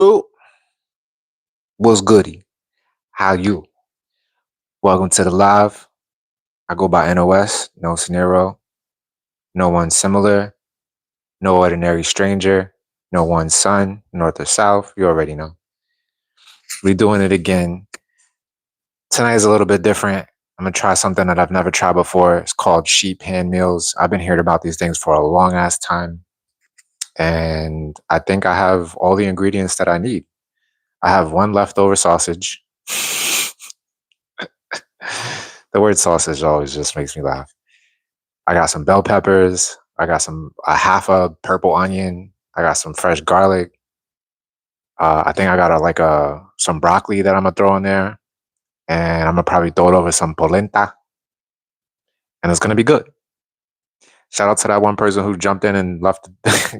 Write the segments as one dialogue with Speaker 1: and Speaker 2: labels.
Speaker 1: Ooh, what's goody? How you? Welcome to the live. I go by NOS, no scenario, no one similar, no ordinary stranger, no one son, north or south. You already know. We doing it again. Tonight is a little bit different. I'm gonna try something that I've never tried before. It's called sheep hand meals. I've been hearing about these things for a long ass time, and I think I have all the ingredients that I need. I have one leftover sausage. The word sausage always just makes me laugh. I got some bell peppers. I got a half a purple onion. I got some fresh garlic. I think I got some broccoli that I'm gonna throw in there, and I'm gonna probably throw it over some polenta, and it's gonna be good. Shout out to that one person who jumped in and left,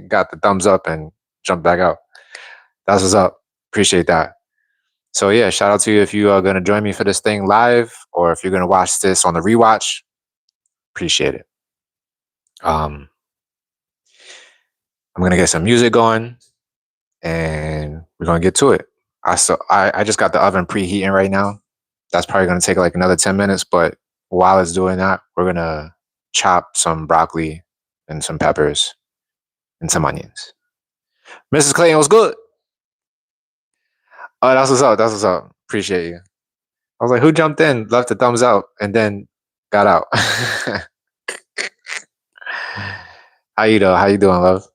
Speaker 1: got the thumbs up and jumped back out. That's what's up. Appreciate that. So yeah, shout out to you if you are gonna join me for this thing live, or if you're gonna watch this on the rewatch. Appreciate it. Um, I'm gonna get some music going, and we're gonna get to it. I just got the oven preheating right now. That's probably gonna take like another 10 minutes, but while it's doing that, we're gonna chop some broccoli and some peppers and some onions. Mrs. Clayton, what's good? Oh, that's what's up. That's what's up. Appreciate you. I was like, who jumped in, left a thumbs up, and then got out? How you doing? How you doing, love?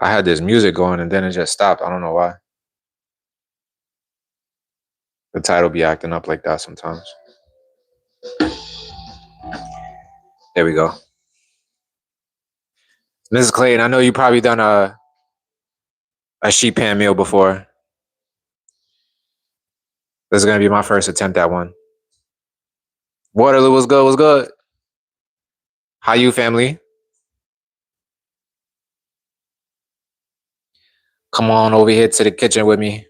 Speaker 1: I had this music going and then it just stopped. I don't know why. The title be acting up like that sometimes. There we go. Mrs. Clayton, I know you probably done a sheep pan meal before. This is gonna be my first attempt at one. Waterloo was good, was good. How you, family? Come on over here to the kitchen with me.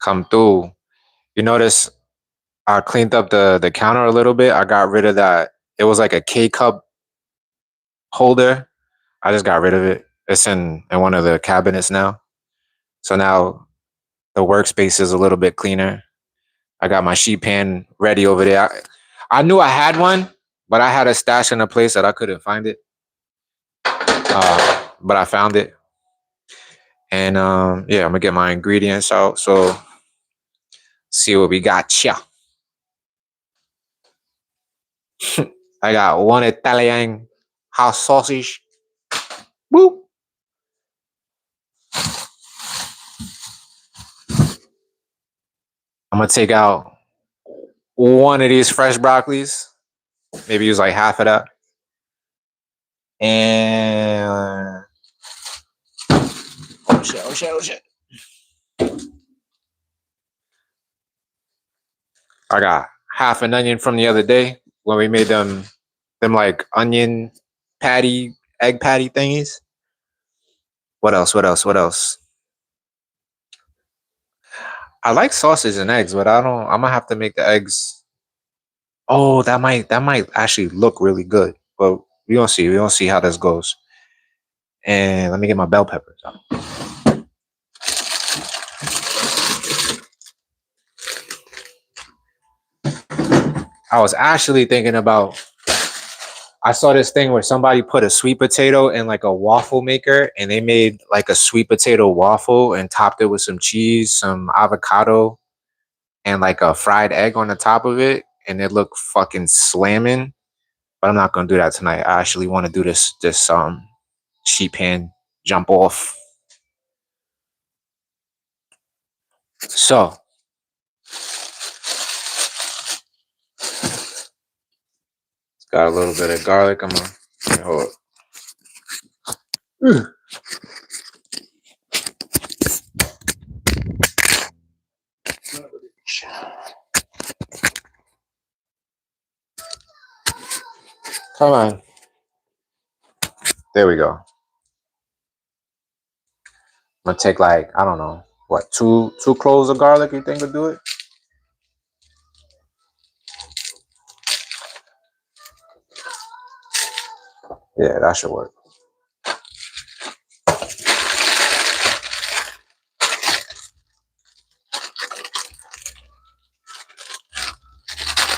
Speaker 1: Come through. You notice I cleaned up the counter a little bit. I got rid of that. It was like a K cup holder. I just got rid of it. It's in one of the cabinets now. So now the workspace is a little bit cleaner. I got my sheet pan ready over there. I knew I had one, but I had a stash in a place that I couldn't find it. But I found it. And yeah, I'm gonna get my ingredients out. So see what we got here. I got one Italian house sausage. Woo! I'm gonna take out one of these fresh broccolis. Maybe use like half of that. And oh shit, oh shit, oh shit. I got half an onion from the other day when we made them like onion patty, egg patty thingies. What else? What else? What else? I like sausage and eggs, but I don't. I'm gonna have to make the eggs. Oh, that might actually look really good, but we gonna see. We gonna see how this goes. And let me get my bell peppers out. I was actually thinking about. I saw this thing where somebody put a sweet potato in like a waffle maker, and they made like a sweet potato waffle and topped it with some cheese, some avocado, and like a fried egg on the top of it, and it looked fucking slamming. But I'm not gonna do that tonight. I actually want to do this sheep pan jump off. So it's got a little bit of garlic. I'm gonna hold it. Come on. There we go. I'm gonna take like, I don't know, what, two cloves of garlic you think would do it? Yeah, that should work.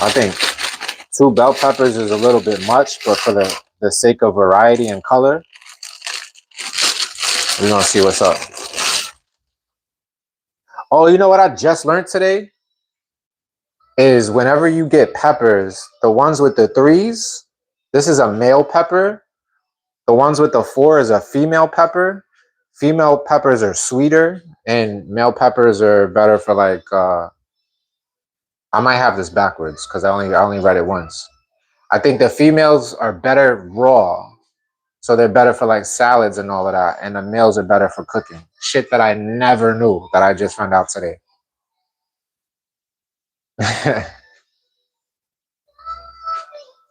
Speaker 1: I think 2 bell peppers is a little bit much, but for the sake of variety and color, we're gonna see what's up. Oh, you know what I just learned today? Is whenever you get peppers, the ones with the 3s, this is a male pepper. The ones with the 4 is a female pepper. Female peppers are sweeter, and male peppers are better for like, I might have this backwards because I only read it once. I think the females are better raw, so they're better for like salads and all of that, and the males are better for cooking. Shit that I never knew that I just found out today.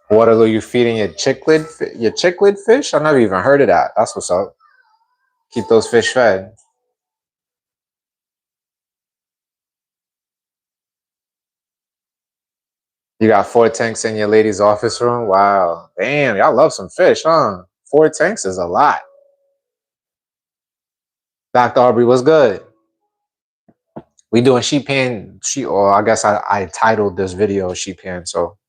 Speaker 1: What are you feeding your cichlid fish? I never even heard of that. That's what's up. Keep those fish fed. You got 4 tanks in your lady's office room? Wow. Damn, y'all love some fish, huh? 4 tanks is a lot. Dr. Aubrey, what's good? We doing sheep pan, or I guess I titled this video sheep pan. So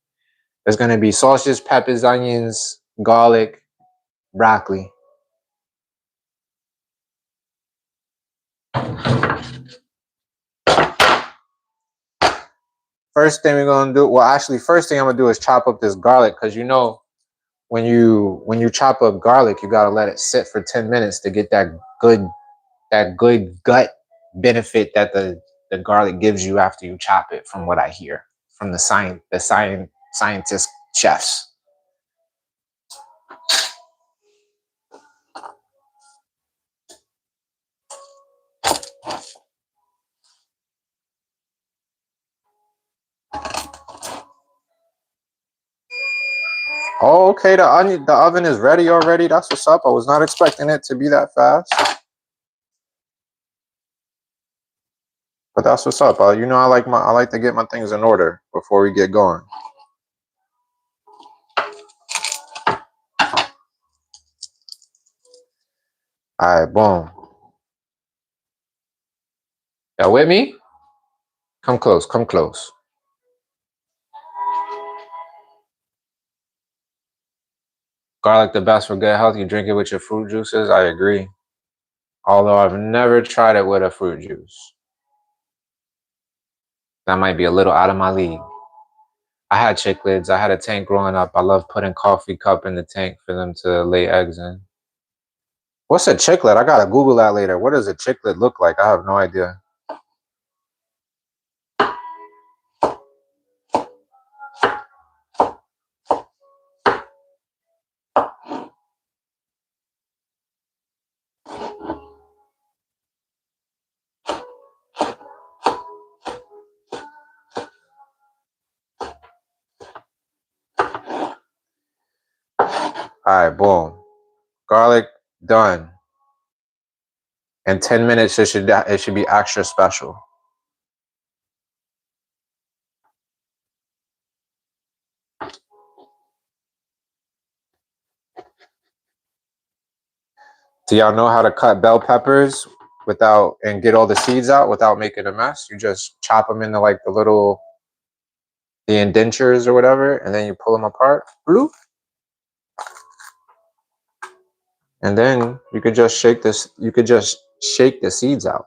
Speaker 1: there's gonna be sausage, peppers, onions, garlic, broccoli. First thing we're gonna do, well, actually, first thing I'm gonna do is chop up this garlic, because you know when you chop up garlic, you gotta let it sit for 10 minutes to get that good gut benefit that the garlic gives you after you chop it, from what I hear from the scientist chefs. Oh, okay. The oven is ready already. That's what's up. I was not expecting it to be that fast, but that's what's up. You know, I like to get my things in order before we get going. All right, boom. Y'all with me? Come close. Come close. Garlic the best for good health. You drink it with your fruit juices. I agree. Although I've never tried it with a fruit juice. That might be a little out of my league. I had cichlids. I had a tank growing up. I love putting coffee cup in the tank for them to lay eggs in. What's a cichlid? I gotta Google that later. What does a cichlid look like? I have no idea. All right, boom. Garlic done. In 10 minutes, it should be extra special. Do y'all know how to cut bell peppers without and get all the seeds out without making a mess? You just chop them into like the indentures or whatever, and then you pull them apart. Bloop. And then you could just shake this. You could just shake the seeds out.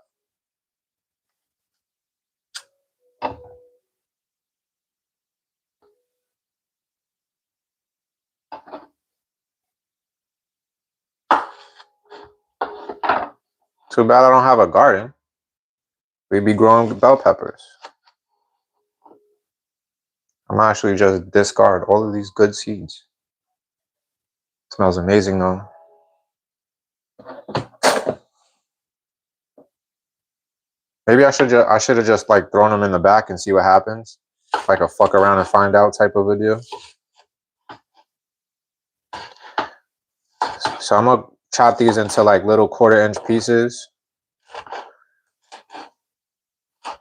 Speaker 1: Too bad I don't have a garden. We'd be growing bell peppers. I'm actually just discard all of these good seeds. Smells amazing though. Maybe I should have just like thrown them in the back and see what happens. Like a fuck around and find out type of a deal. So I'm gonna chop these into like little 1/4 inch pieces.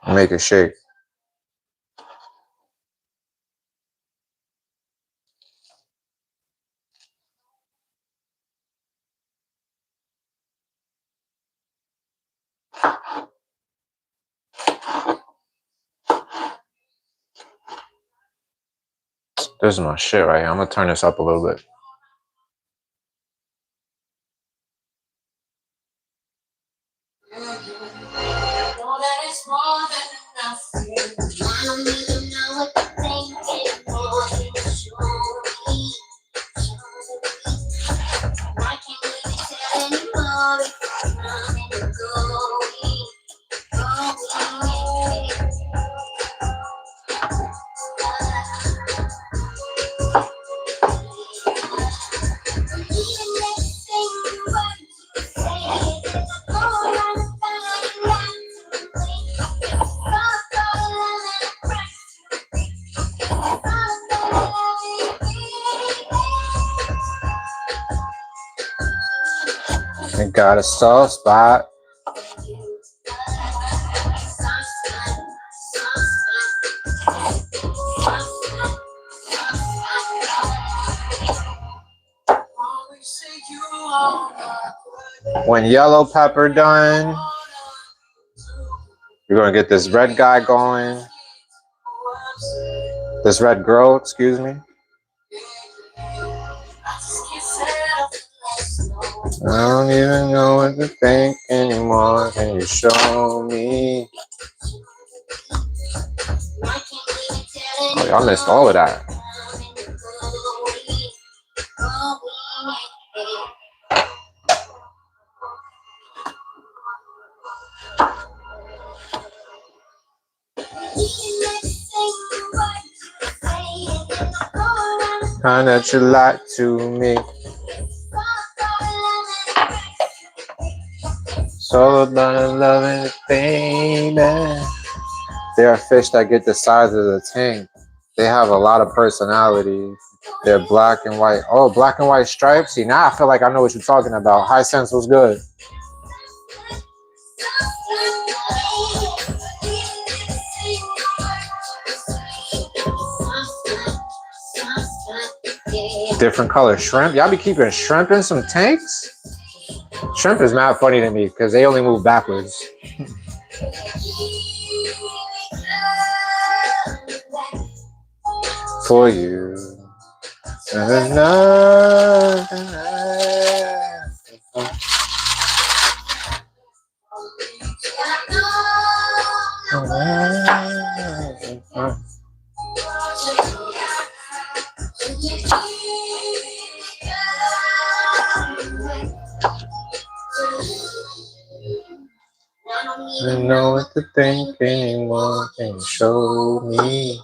Speaker 1: And make it shake. This is my shit right here. I'm gonna turn this up a little bit. I got a soft spot. When yellow pepper done, you're gonna get this red guy going. This red girl, excuse me. I don't even know what to think anymore. Can you show me? Oh, y'all missed all of that. Kind that you lied to me. It's all about loving it, baby. There are fish that get the size of the tank. They have a lot of personality. They're black and white. Oh, black and white stripes? See, now I feel like I know what you're talking about. High Sense was good. Different color shrimp. Y'all be keeping shrimp in some tanks? Shrimp is mad funny to me because they only move backwards. For you. I don't know what to think anymore. Can you show me?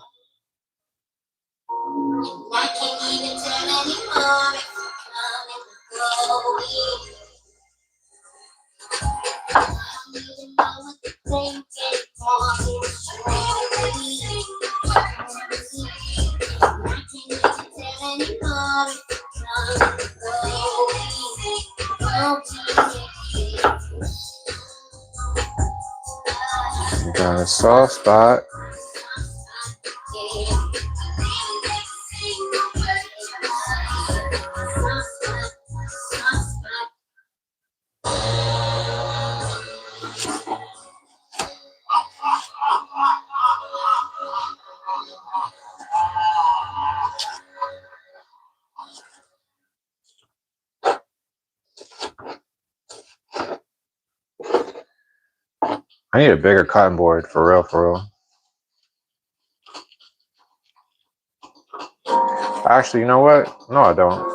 Speaker 1: Got a soft spot. I need a bigger cutting board, for real, for real. Actually, you know what? No, I don't.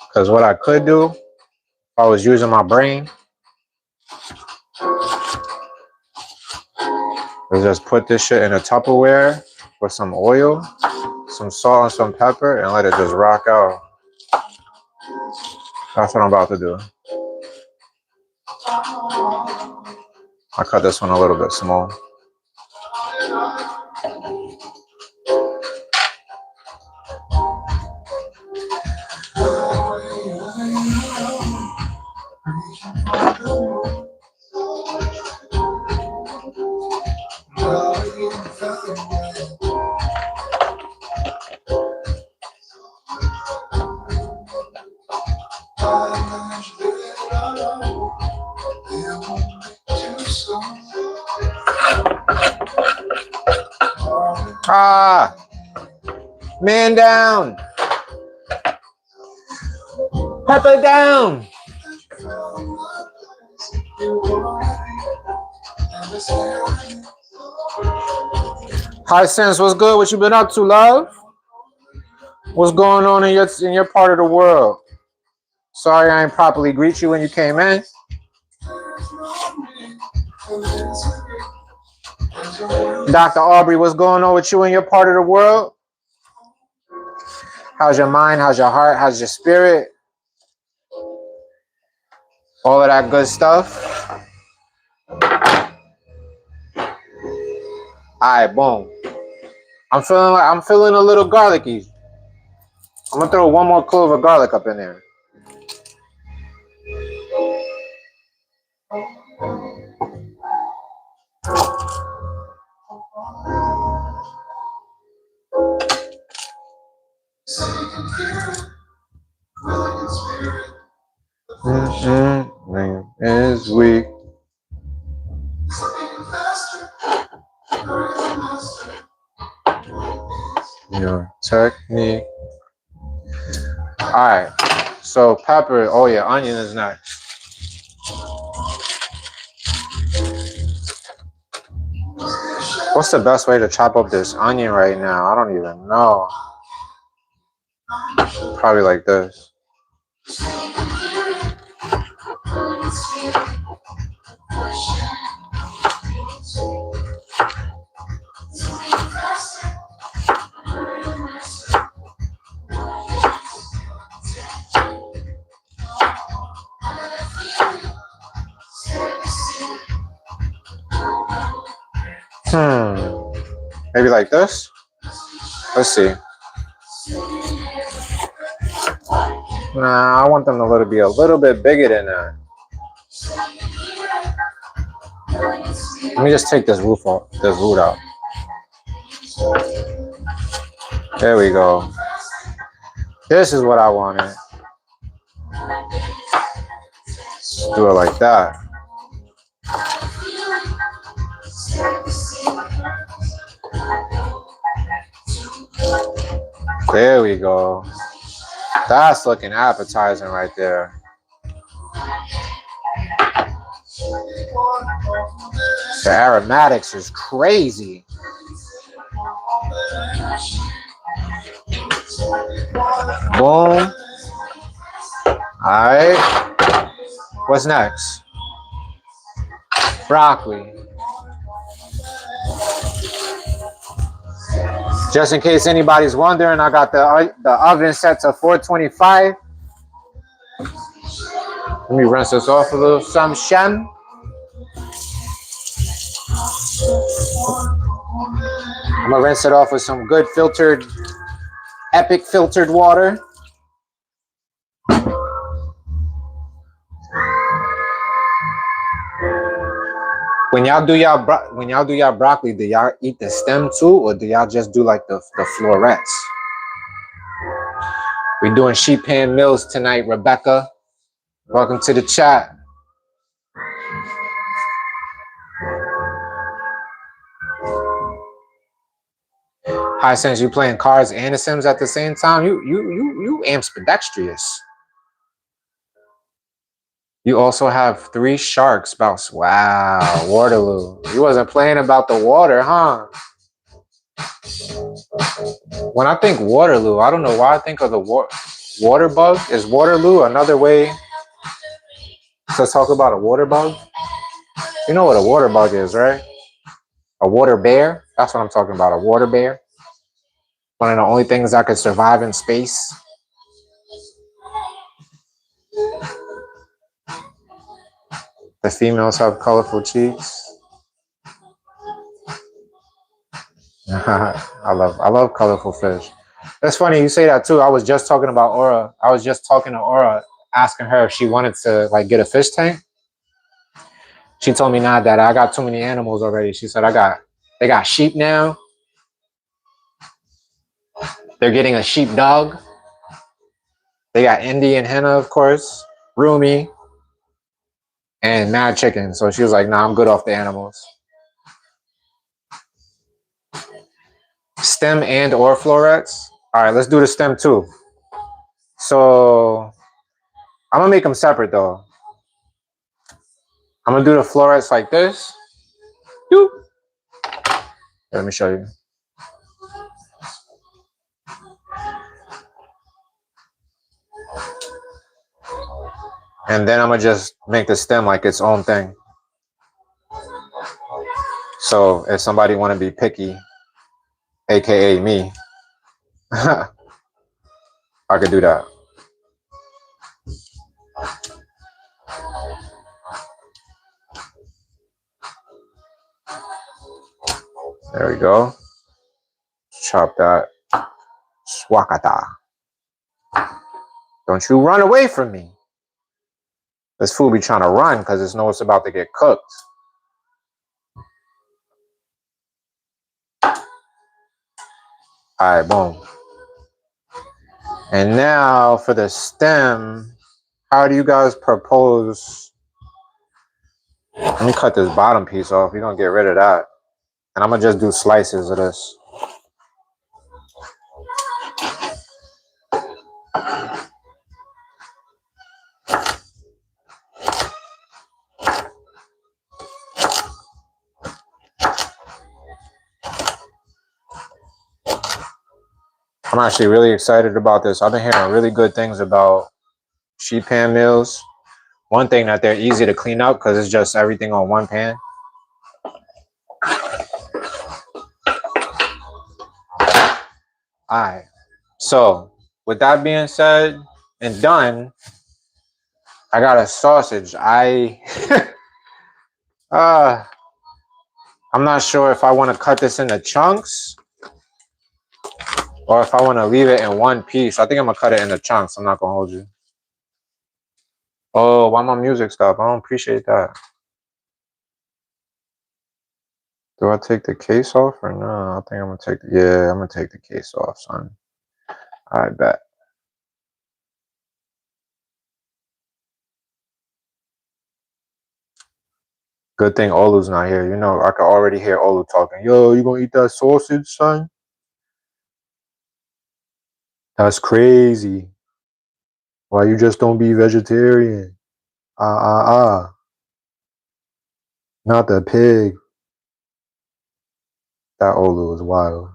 Speaker 1: Because what I could do, if I was using my brain, is just put this shit in a Tupperware with some oil, some salt, and some pepper, and let it just rock out. That's what I'm about to do. I cut this one a little bit small. Ah, man down. Pepper down. High Sense, what's good? What you been up to, love? What's going on in your part of the world? Sorry I ain't properly greet you when you came in. Dr. Aubrey, what's going on with you in your part of the world? How's your mind? How's your heart? How's your spirit? All of that good stuff. Alright, boom. I'm feeling a little garlicky. I'm gonna throw one more clove of garlic up in there. Man is weak. Your technique. Alright. So pepper. Oh yeah, onion is next. What's the best way to chop up this onion right now? I don't even know. Probably like this. Maybe like this? Let's see. Nah, I want them to be a little bit bigger than that. Let me just take this root out. There we go. This is what I wanted. Let's do it like that. There we go. That's looking appetizing right there. The aromatics is crazy. Boom. Alright. What's next? Broccoli. Just in case anybody's wondering, I got the oven set to 425. Let me rinse this off a little some shem. I'm gonna rinse it off with some good filtered, epic filtered water. When y'all do y'all broccoli, do y'all eat the stem too, or do y'all just do like the florets? We're doing sheet pan meals tonight, Rebecca. Welcome to the chat. Hi, since you playing cards and the Sims at the same time, you ambidextrous. You also have 3 shark spouts. Wow, Waterloo. You wasn't playing about the water, huh? When I think Waterloo, I don't know why I think of the water bug. Is Waterloo another way to talk about a water bug? You know what a water bug is, right? A water bear. That's what I'm talking about, a water bear. One of the only things that could survive in space. The females have colorful cheeks. I love colorful fish. That's funny you say that too. I was just talking about Aura. I was just talking to Aura, asking her if she wanted to like get a fish tank. She told me not that I got too many animals already. She said they got sheep now. They're getting a sheep dog. They got Indian henna, of course, Rumi, and mad chicken. So she was like, "Nah, I'm good off the animals." Stem and or florets. All right, let's do the stem too. So I'm gonna make them separate though. I'm gonna do the florets like this. Doop. Let me show you. And then I'm gonna just make the stem like its own thing. So if somebody want to be picky, aka me, I could do that. There we go. Chop that. Swakata. Don't you run away from me. This fool be trying to run because it's know it's about to get cooked. All right, boom. And now for the stem, how do you guys propose? Let me cut this bottom piece off. You're gonna get rid of that. And I'm gonna just do slices of this. I'm actually really excited about this. I've been hearing really good things about sheet pan meals. One thing that they're easy to clean up because it's just everything on one pan. All right. So with that being said and done, I got a sausage. uh I'm not sure if I want to cut this into chunks or if I want to leave it in one piece. I think I'm gonna cut it into chunks. I'm not gonna hold you. Oh, why my music stop? I don't appreciate that. Do I take the case off or no? I think I'm gonna take I'm gonna take the case off, son. I bet. Good thing Olu's not here. You know, I can already hear Olu talking. Yo, you gonna eat that sausage, son? That's crazy. Why you just don't be vegetarian? Ah. Not the pig. That Olu is wild.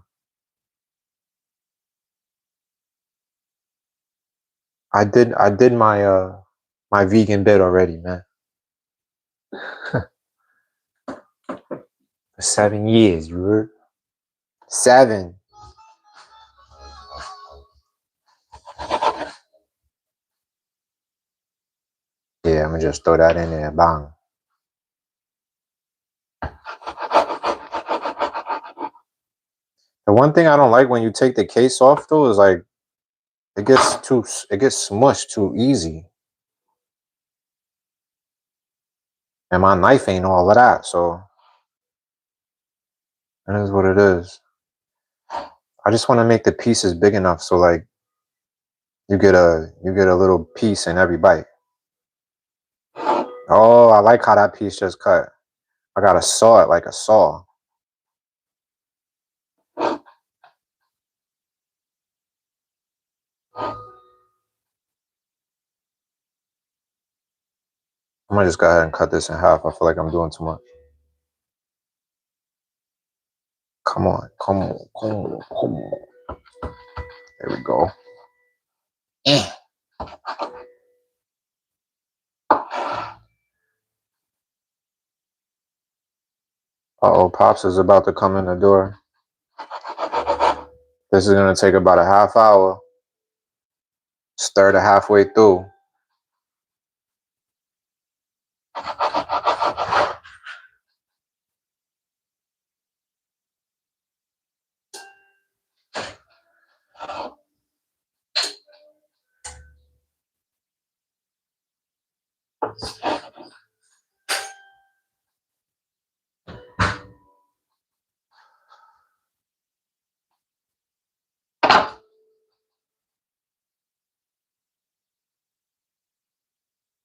Speaker 1: I did my vegan bit already, man. For 7 years, you heard? 7. Yeah, I'm gonna just throw that in there. Bang. The one thing I don't like when you take the case off though is like it gets smushed too easy. And my knife ain't all of that, so it is what it is. I just want to make the pieces big enough so like you get a little piece in every bite. Oh, I like how that piece just cut. I gotta saw it like a saw. I'm gonna just go ahead and cut this in half. I feel like I'm doing too much. Come on, come on, come on, come on. There we go. Eh. Uh-oh, Pops is about to come in the door. This is gonna take about a half hour. Stir it halfway through.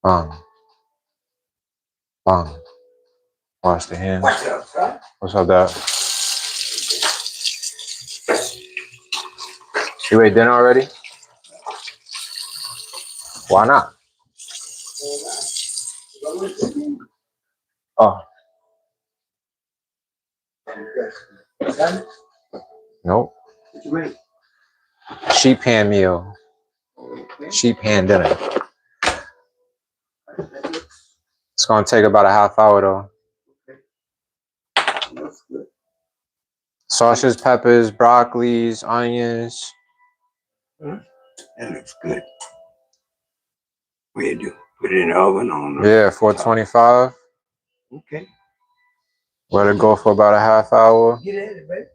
Speaker 1: Bang. Bang. Wash the hands.
Speaker 2: What's up, son?
Speaker 1: What's up, Dad? You ate dinner already? Why not? Oh. Nope.
Speaker 2: What you mean?
Speaker 1: Sheep pan meal. Sheep pan dinner. It's gonna take about a half hour though.
Speaker 2: That's good.
Speaker 1: Sausage, peppers, broccolis, onions.
Speaker 2: That looks good. What do you do? Put it in the oven on
Speaker 1: Yeah, 425.
Speaker 2: Okay.
Speaker 1: Let it go for about a half hour.
Speaker 2: Get at it, baby.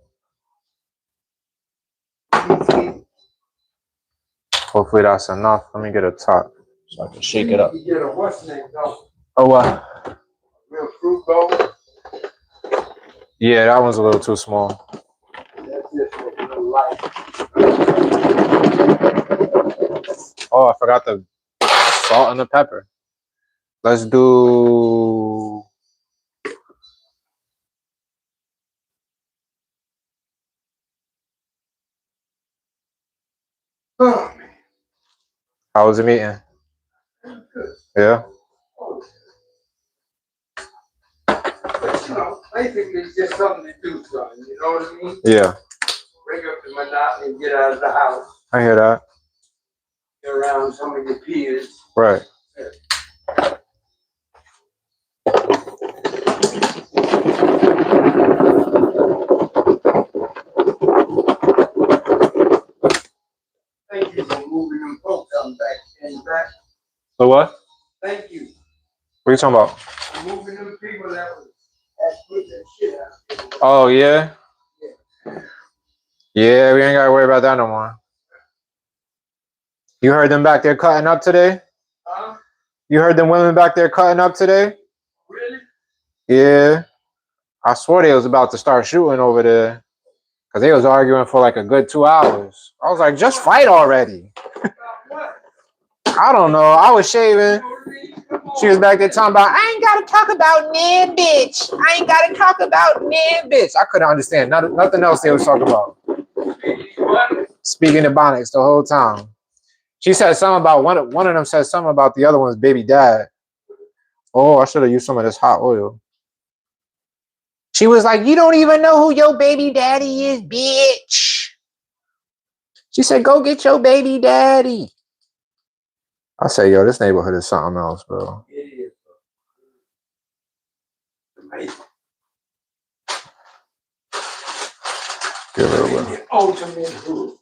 Speaker 1: Hopefully that's enough. Let me get a top so I can shake it up.
Speaker 2: You get a what's name though?
Speaker 1: Oh, what?
Speaker 2: Real fruit bowl.
Speaker 1: Yeah, that one's a little too small.
Speaker 2: That's just a little light.
Speaker 1: Oh, I forgot the salt and the pepper. Let's do...
Speaker 2: Oh man.
Speaker 1: How was the meeting?
Speaker 2: Good.
Speaker 1: Yeah?
Speaker 2: But you know, basically it's just something to do, son. You know what I mean?
Speaker 1: Yeah.
Speaker 2: Break up the monotony and get out of the house.
Speaker 1: I hear that.
Speaker 2: Get around some of your peers.
Speaker 1: Right.
Speaker 2: Thank you for moving them folks on back and back.
Speaker 1: So what?
Speaker 2: Thank you.
Speaker 1: What are you talking about?
Speaker 2: For moving them people that was putting that shit out.
Speaker 1: Oh, yeah? Yeah, we ain't got to worry about that no more. You heard them back there cutting up today?
Speaker 2: Huh?
Speaker 1: You heard them women back there cutting up today?
Speaker 2: Really?
Speaker 1: Yeah. I swore they was about to start shooting over there. Because they was arguing for like a good 2 hours. I was like, just fight already.
Speaker 2: About what?
Speaker 1: I don't know. I was shaving. She was back there talking about, I ain't got to talk about man, bitch. I ain't got to talk about man, bitch. I couldn't understand nothing else they was talking about. Speaking Ebonics the whole time. She said something about one of them said something about the other one's baby dad. Oh, I should have used some of this hot oil. She was like, you don't even know who your baby daddy is, bitch. She said, go get your baby daddy. I say, yo, this neighborhood is something else, bro.
Speaker 2: It is. Amazing.
Speaker 1: Get a little bit.
Speaker 2: The ultimate hood.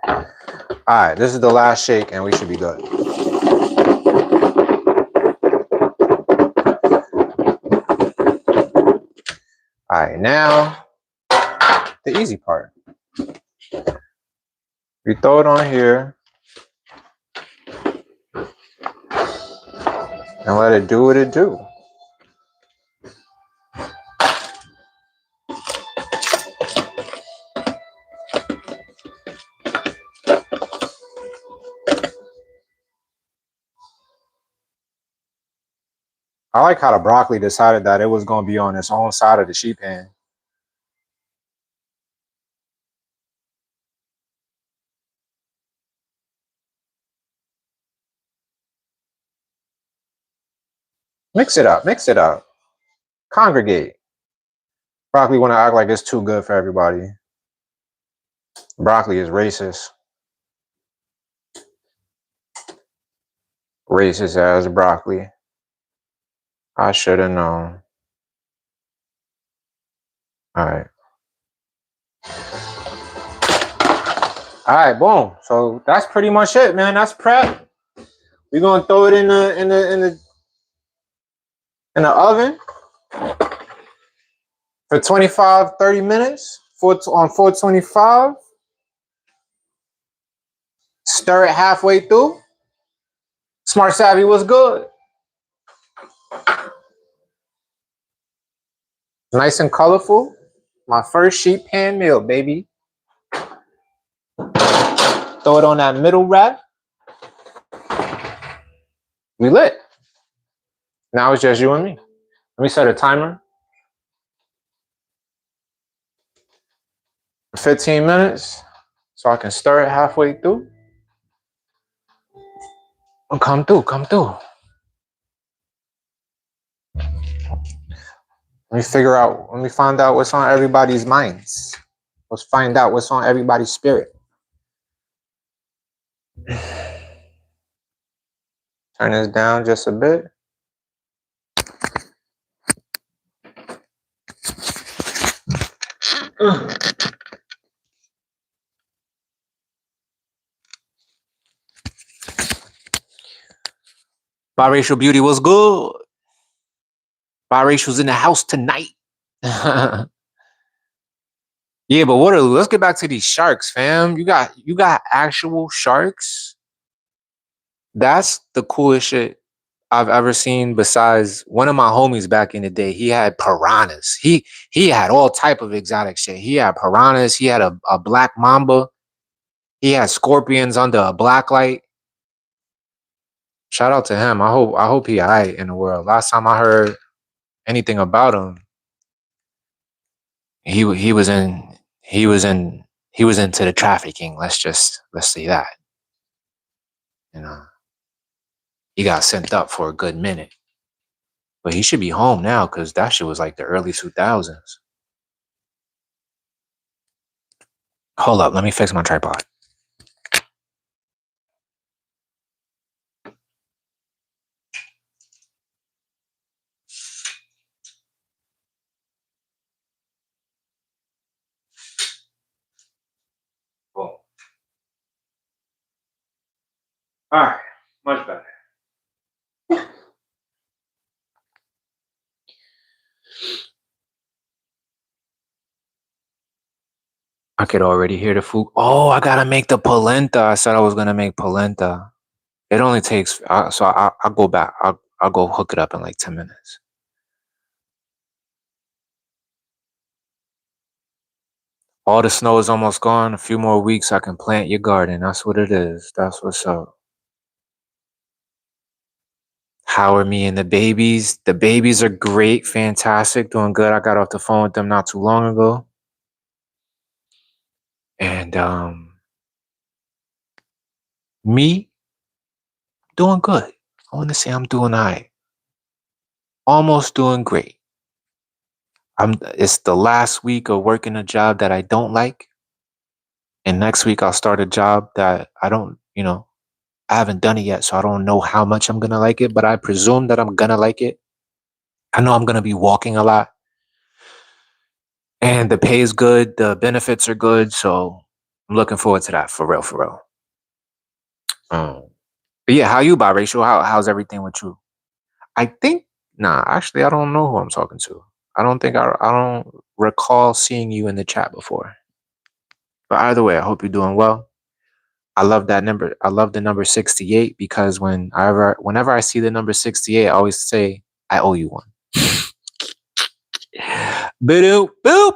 Speaker 1: All right, this is the last shake, and we should be good. All right, now the easy part. We throw it on here and let it do what it do. I like how the broccoli decided that it was going to be on its own side of the sheet pan. Mix it up. Mix it up. Congregate. Broccoli want to act like it's too good for everybody. Broccoli is racist. Racist as broccoli. I should have known. All right. All right, boom. So that's pretty much it, man. That's prep. We're gonna throw it in the oven for 25-30 minutes. On 425. Stir it halfway through. Smart Savvy was good. Nice and colorful. My first sheet pan meal, baby. Throw it on that middle rack. We lit. Now it's just you and me. Let me set a timer for 15 minutes so I can stir it halfway through. And come through, come through. Let me find out what's on everybody's minds. Let's find out what's on everybody's spirit. Turn this down just a bit. Biracial beauty was good. Biracial's in the house tonight. Yeah, but Waterloo, let's get back to these sharks, fam. You got actual sharks. That's the coolest shit I've ever seen. Besides, one of my homies back in the day, he had piranhas. He had all type of exotic shit. He had piranhas. He had a black mamba. He had scorpions under a black light. Shout out to him. I hope he alright in the world. Last time I heard anything about him, he was in he was in he was into the trafficking. Let's say that. You know, he got sent up for a good minute, but he should be home now because that shit was like the early 2000s. Hold up, let me fix my tripod. Cool. All right, much better. I could already hear the food. Oh, I gotta make the polenta. I said I was gonna make polenta. It only takes so I'll go back. I'll go hook it up in like 10 minutes. All the snow is almost gone. A few more weeks, I can plant your garden. That's what it is. That's what's up. How are me and the babies? The babies are great, fantastic, doing good. I got off the phone with them not too long ago. And me doing good. I want to say I'm doing all right. Almost doing great. It's the last week of working a job that I don't like. And next week I'll start a job that I don't, I haven't done it yet, so I don't know how much I'm gonna like it, but I presume that I'm gonna like it. I know I'm gonna be walking a lot. And the pay is good, the benefits are good, so I'm looking forward to that for real, for real. But yeah, how you biracial? How's everything with you? I think actually I don't know who I'm talking to. I don't recall seeing you in the chat before. But either way, I hope you're doing well. I love that number. I love the number 68 because whenever I see the number 68, I always say I owe you one. Boop boop.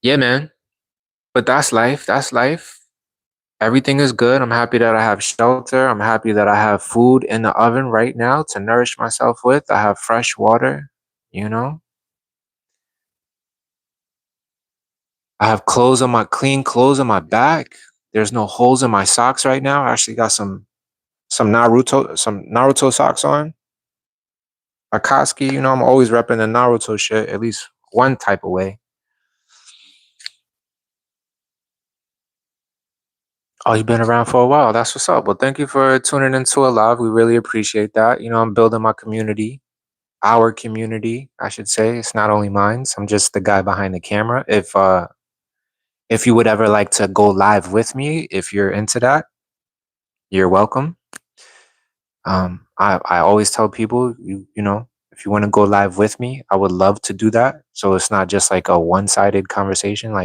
Speaker 1: Yeah, man. But that's life. That's life. Everything is good. I'm happy that I have shelter. I'm happy that I have food in the oven right now to nourish myself with. I have fresh water, you know. I have clean clothes on my back. There's no holes in my socks right now. I actually got some Naruto socks on. Akatsuki, I'm always repping the Naruto shit, at least one type of way. Oh, you've been around for a while. That's what's up. Well, thank you for tuning into a live. We really appreciate that. I'm building my community, our community, I should say. It's not only mine. I'm just the guy behind the camera. If you would ever like to go live with me, if you're into that, you're welcome. I always tell people, if you want to go live with me, I would love to do that. So it's not just like a one-sided conversation,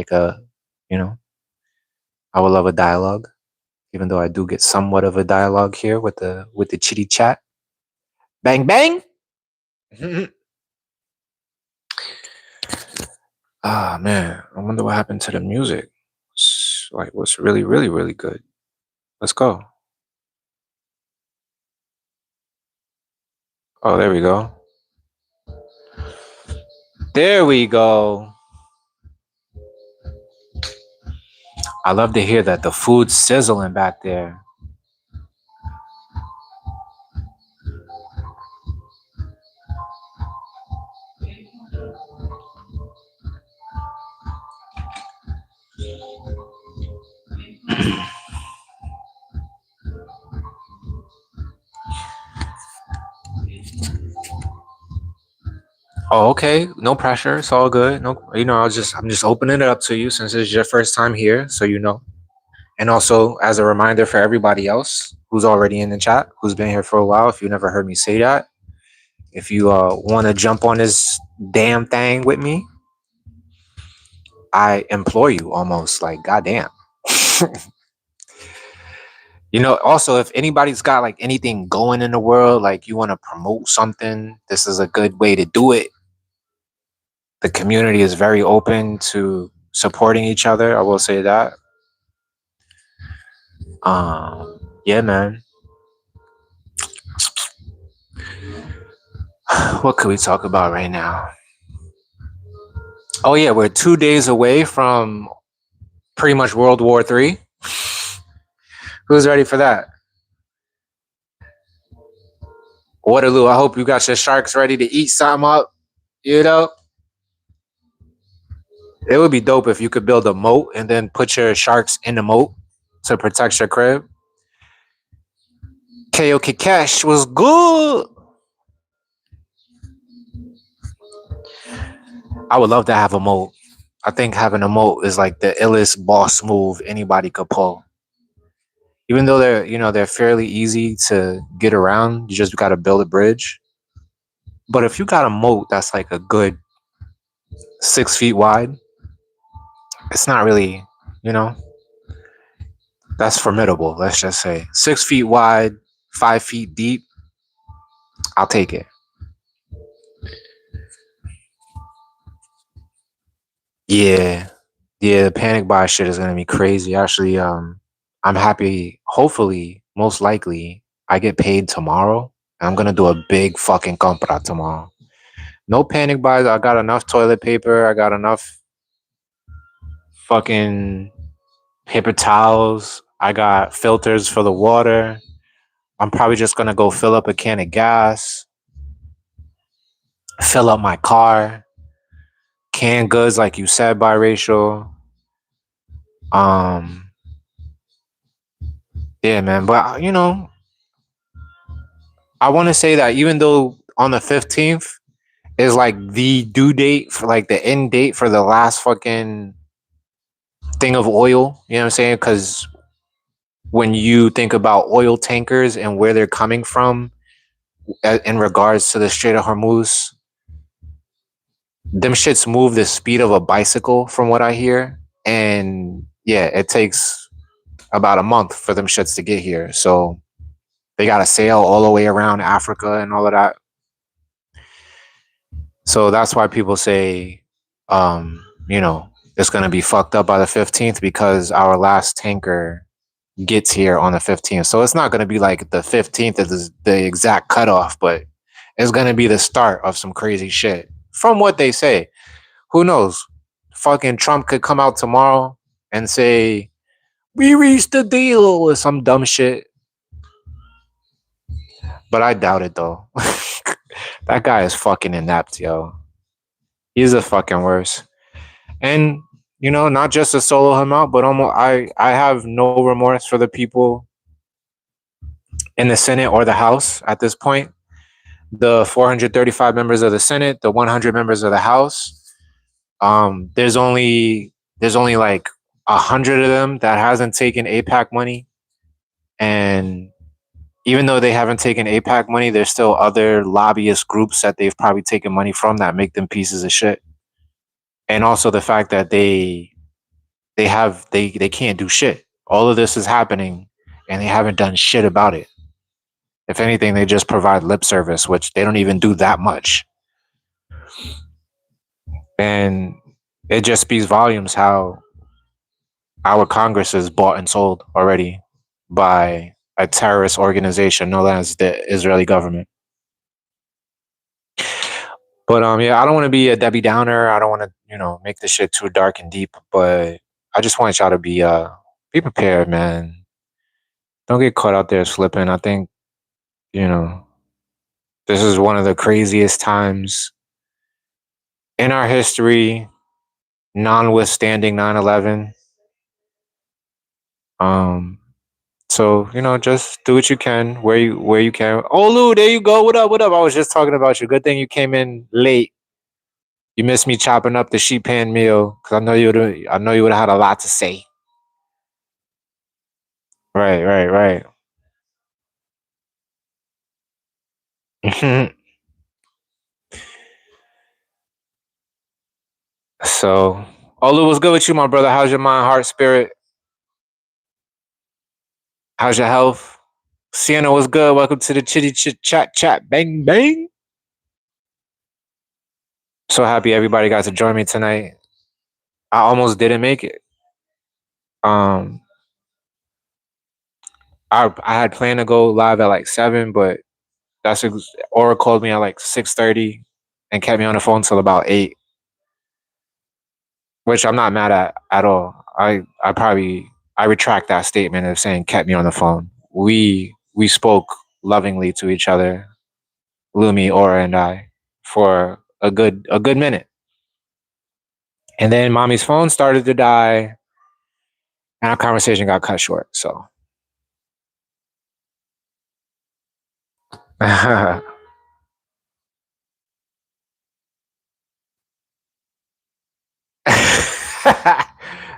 Speaker 1: I would love a dialogue, even though I do get somewhat of a dialogue here with the chitty chat. Bang bang. Ah man, I wonder what happened to the music. It's like what's really, really, really good. Let's go. Oh, there we go. There we go. I love to hear that the food's sizzling back there. Oh, okay. No pressure. It's all good. No, I'm just opening it up to you since it's your first time here, so you know. And also, as a reminder for everybody else who's already in the chat, who's been here for a while, if you never heard me say that, if you want to jump on this damn thing with me, I implore you almost like, goddamn. Also, if anybody's got like anything going in the world, like you want to promote something, this is a good way to do it. The community is very open to supporting each other. I will say that. Yeah, man. What could we talk about right now? Oh yeah, we're 2 days away from pretty much World War III. Who's ready for that? Waterloo. I hope you got your sharks ready to eat something up. You know, it would be dope if you could build a moat and then put your sharks in the moat to protect your crib. KO Kikash was good. I would love to have a moat. I think having a moat is like the illest boss move anybody could pull. Even though they're fairly easy to get around, you just got to build a bridge. But if you got a moat that's like a good 6 feet wide, it's not really, you know, that's formidable. Let's just say 6 feet wide, 5 feet deep. I'll take it. Yeah, yeah. The panic buy shit is gonna be crazy. Actually, I'm happy. Hopefully, most likely, I get paid tomorrow. And I'm gonna do a big fucking compra tomorrow. No panic buys. I got enough toilet paper. I got enough fucking paper towels. I got filters for the water. I'm probably just gonna go fill up a can of gas, fill up my car, canned goods, like you said, biracial. Um, yeah, man. But I want to say that even though on the 15th is like the due date for like the end date for the last fucking thing of oil, you know what I'm saying? Because when you think about oil tankers and where they're coming from in regards to the Strait of Hormuz, them shits move the speed of a bicycle, from what I hear. And yeah, it takes about a month for them shits to get here. So they got to sail all the way around Africa and all of that. So that's why people say, it's going to be fucked up by the 15th because our last tanker gets here on the 15th. So it's not going to be like the 15th is the exact cutoff, but it's going to be the start of some crazy shit. From what they say, who knows? Fucking Trump could come out tomorrow and say, we reached the deal or some dumb shit. But I doubt it though. That guy is fucking inept, yo. He's the fucking worst. And not just to solo him out, but almost I have no remorse for the people in the Senate or the House at this point. The 435 members of the Senate, the 100 members of the House. There's only like 100 of them that hasn't taken APAC money, and even though they haven't taken APAC money, there's still other lobbyist groups that they've probably taken money from that make them pieces of shit. And also the fact that they can't do shit. All of this is happening and they haven't done shit about it. If anything, they just provide lip service, which they don't even do that much. And it just speaks volumes how our Congress is bought and sold already. by a terrorist organization known as the Israeli government. But yeah, I don't want to be a Debbie Downer. I don't want to, make this shit too dark and deep. But I just want y'all to be prepared, man. Don't get caught out there slipping. I think, you know, this is one of the craziest times in our history, notwithstanding 9/11. Um, so just do what you can where you can. Oh, Lou, there you go. What up? What up? I was just talking about you. Good thing you came in late. You missed me chopping up the sheet pan meal because I know you would have had a lot to say. Right, right, right. So, Olu, what's good with you, my brother? How's your mind, heart, spirit? How's your health? Sienna, what's good? Welcome to the Chitty Chit Chat Chat Bang Bang. So happy everybody got to join me tonight. I almost didn't make it. Um, I had planned to go live at like 7, but Aura called me at like 6:30 and kept me on the phone till about 8, which I'm not mad at all. I retract that statement of saying kept me on the phone. We spoke lovingly to each other, Lumi, Aura, and I, for a good minute. And then mommy's phone started to die and our conversation got cut short. So that's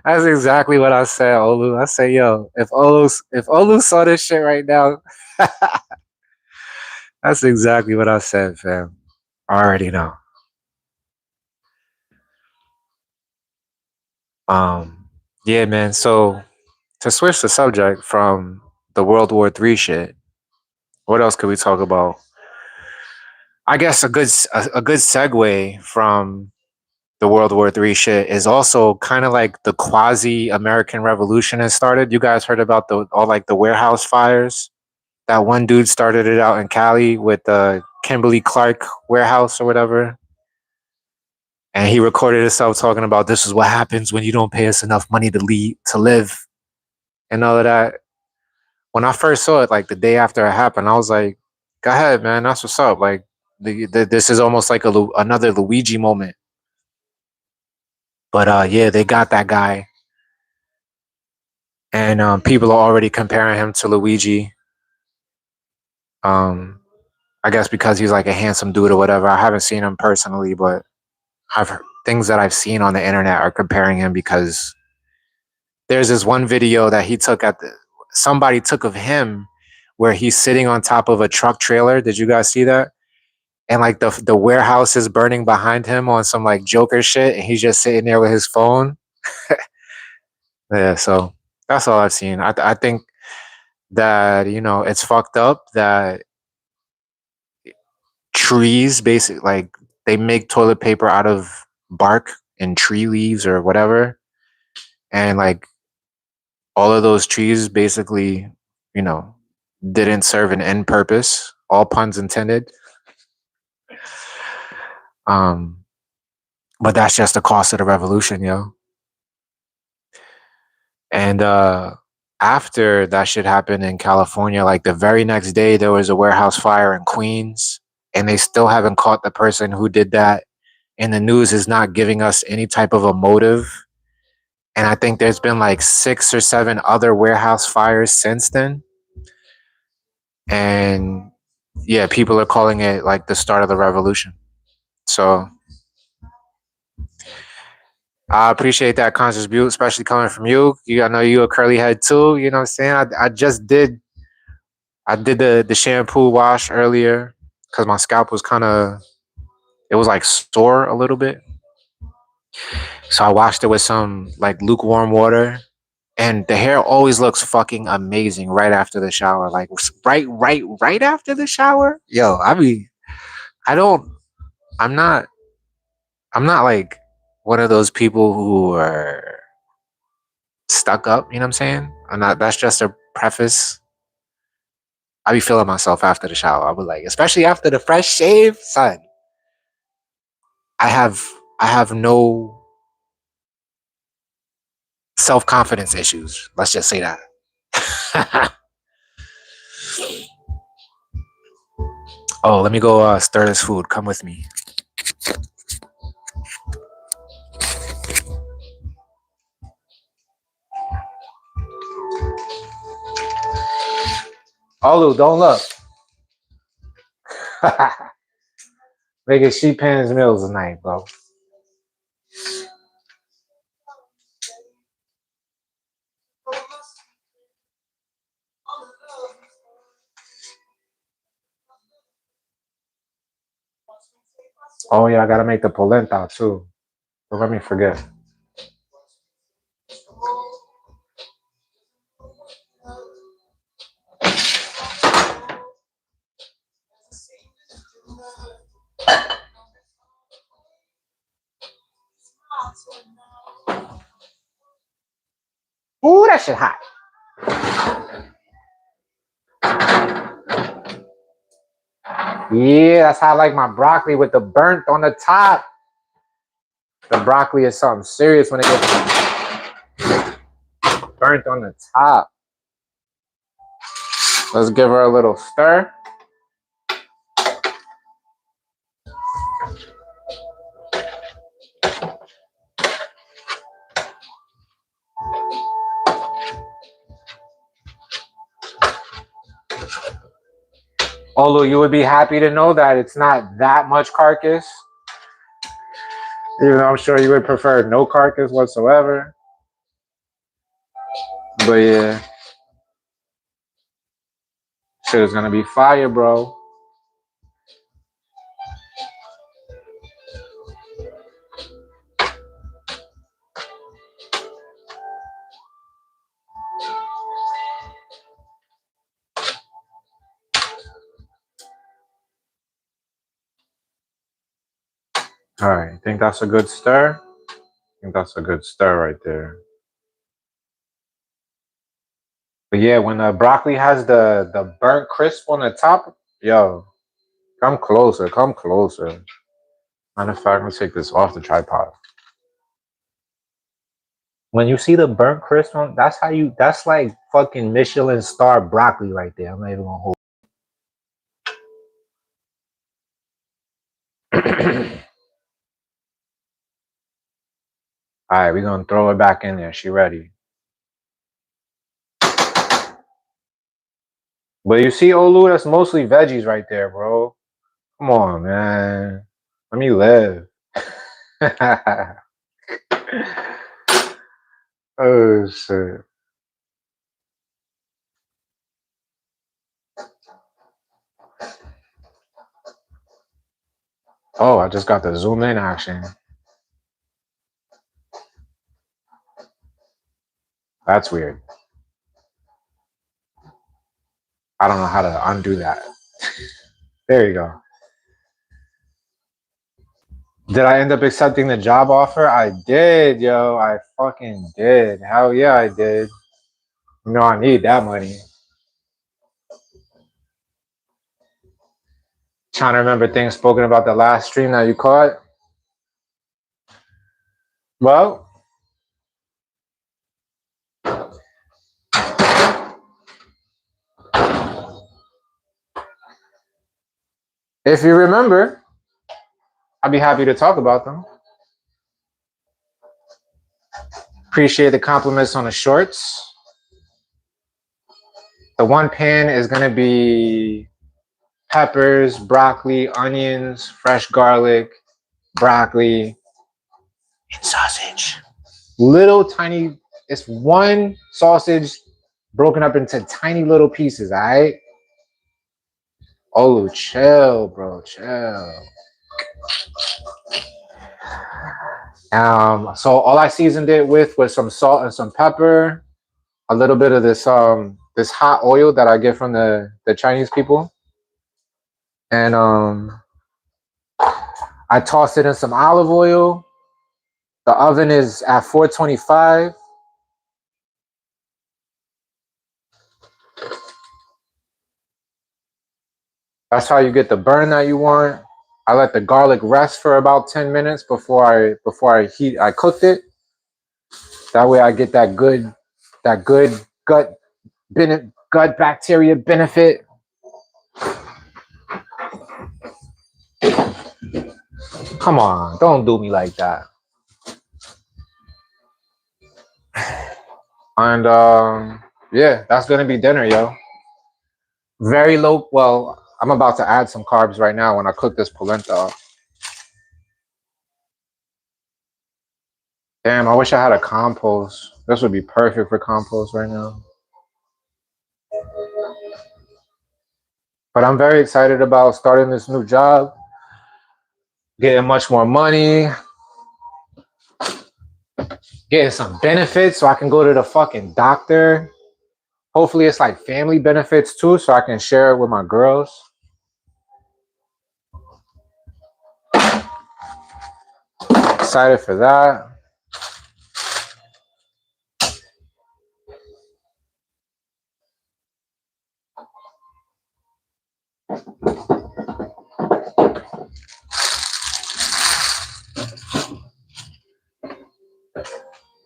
Speaker 1: exactly what I said, Olu. I say, yo, if Olu saw this shit right now, that's exactly what I said, fam. I already know. Yeah, man. So to switch the subject from the World War III shit, what else could we talk about? I guess a good segue from the World War III shit is also kind of like the quasi American Revolution has started. You guys heard about the all like the warehouse fires? That one dude started it out in Cali with the Kimberly Clark warehouse or whatever. And he recorded himself talking about this is what happens when you don't pay us enough money to live and all of that. When I first saw it, like the day after it happened, I was like, "Go ahead, man. That's what's up." Like, this is almost like another Luigi moment. But yeah, they got that guy, and people are already comparing him to Luigi. Um, I guess because he's like a handsome dude or whatever. I haven't seen him personally, but things that I've seen on the internet are comparing him because there's this one video that he took somebody took of him where he's sitting on top of a truck trailer. Did you guys see that? And like the warehouse is burning behind him on some like Joker shit, and he's just sitting there with his phone. Yeah, so that's all I've seen. I think that it's fucked up that trees basically like they make toilet paper out of bark and tree leaves or whatever, and like all of those trees basically you know didn't serve an end purpose, all puns intended. um but that's just the cost of the revolution, yo. And after that shit happened in California, like the very next day there was a warehouse fire in Queens, and they still haven't caught the person who did that, and the news is not giving us any type of a motive. And I think there's been like 6 or 7 other warehouse fires since then. And yeah, people are calling it like the start of the revolution. So I appreciate that conscious view, especially coming from you. I know you a curly head too. You know what I'm saying? I did the shampoo wash earlier because my scalp was it was like sore a little bit. So I washed it with some like lukewarm water, and the hair always looks fucking amazing right after the shower. Like right after the shower. Yo, I don't I'm not I'm not like one of those people who are stuck up, you know what I'm saying? I'm not That's just a preface, I be feeling myself after the shower. I would like, especially after the fresh shave, son. I have I have no self-confidence issues. Let's just say that. Oh, let me go stir this food. Come with me. Olu, don't look. Making sheep pans meals tonight, bro. Oh yeah, I gotta make the polenta too. Don't let me forget. Ooh, that shit hot. Yeah, that's how I like my broccoli with the burnt on the top. The broccoli is something serious when it gets burnt on the top. Let's give her a little stir. Although you would be happy to know that it's not that much carcass. Even though I'm sure you would prefer no carcass whatsoever. But yeah. Shit is gonna be fire, bro. Alright, think that's a good stir? I think that's a good stir right there. But yeah, when the broccoli has the burnt crisp on the top, yo, come closer, come closer. Matter of fact, I'm gonna take this off the tripod. When you see the burnt crisp on, that's like fucking Michelin star broccoli right there. I'm not even gonna hold. Alright, we're gonna throw it back in there. She ready. But you see, Olu, that's mostly veggies right there, bro. Come on, man. Let me live. Oh shit. Oh, I just got the zoom in action. That's weird. I don't know how to undo that. There you go. Did I end up accepting the job offer? I did, yo. I fucking did. Hell yeah, I did. You know, I need that money. Trying to remember things spoken about the last stream that you caught. Well, if you remember, I'd be happy to talk about them. Appreciate the compliments on the shorts. The one pan is going to be peppers, broccoli, onions, fresh garlic, broccoli, and sausage. Little tiny, it's one sausage broken up into tiny little pieces, all right? Oh, chill, bro, chill. So all I seasoned it with was some salt and some pepper, a little bit of this hot oil that I get from the Chinese people, and I tossed it in some olive oil. The oven is at 425. That's how you get the burn that you want. I let the garlic rest for about 10 minutes before I cooked it. That way I get that good gut bacteria benefit. Come on, don't do me like that. And yeah, that's gonna be dinner, yo. Very low. Well, I'm about to add some carbs right now when I cook this polenta. Damn, I wish I had a compost. This would be perfect for compost right now. But I'm very excited about starting this new job, getting much more money, getting some benefits so I can go to the fucking doctor. Hopefully, it's like family benefits too, so I can share it with my girls. Excited for that.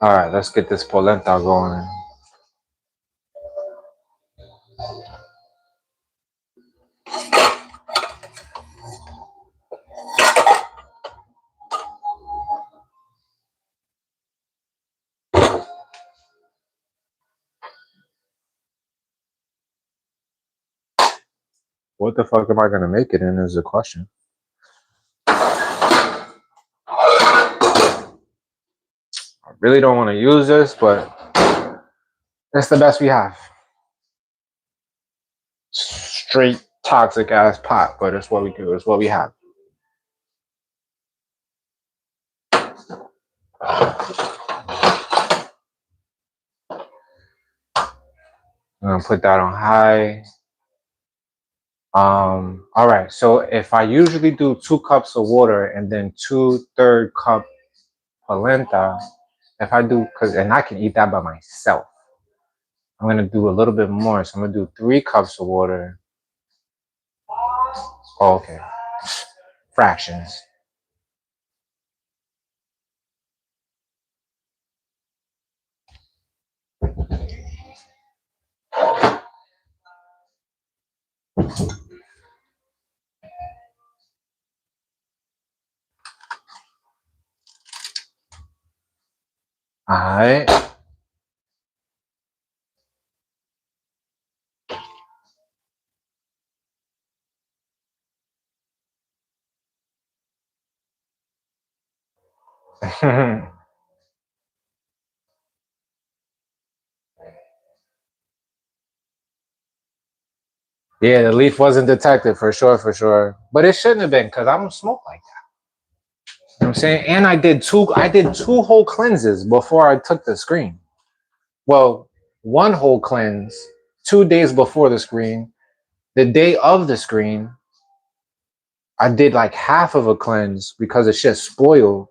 Speaker 1: All right, let's get this polenta going. What the fuck am I gonna make it in is the question. I really don't want to use this, but it's the best we have. Straight toxic ass pot, but it's what we do. It's what we have. I'm gonna put that on high. All right. So if I usually do 2 cups of water and then 2/3 cup polenta, if I do, and I can eat that by myself. I'm gonna do a little bit more. So I'm gonna do 3 cups of water. Oh, okay. Fractions. All right. Yeah, the leaf wasn't detected for sure, for sure. But it shouldn't have been because I don't smoke like that. You know what I'm saying? And I did two whole cleanses before I took the screen. Well, one whole cleanse 2 days before the screen. The day of the screen, I did like half of a cleanse because the shit spoiled.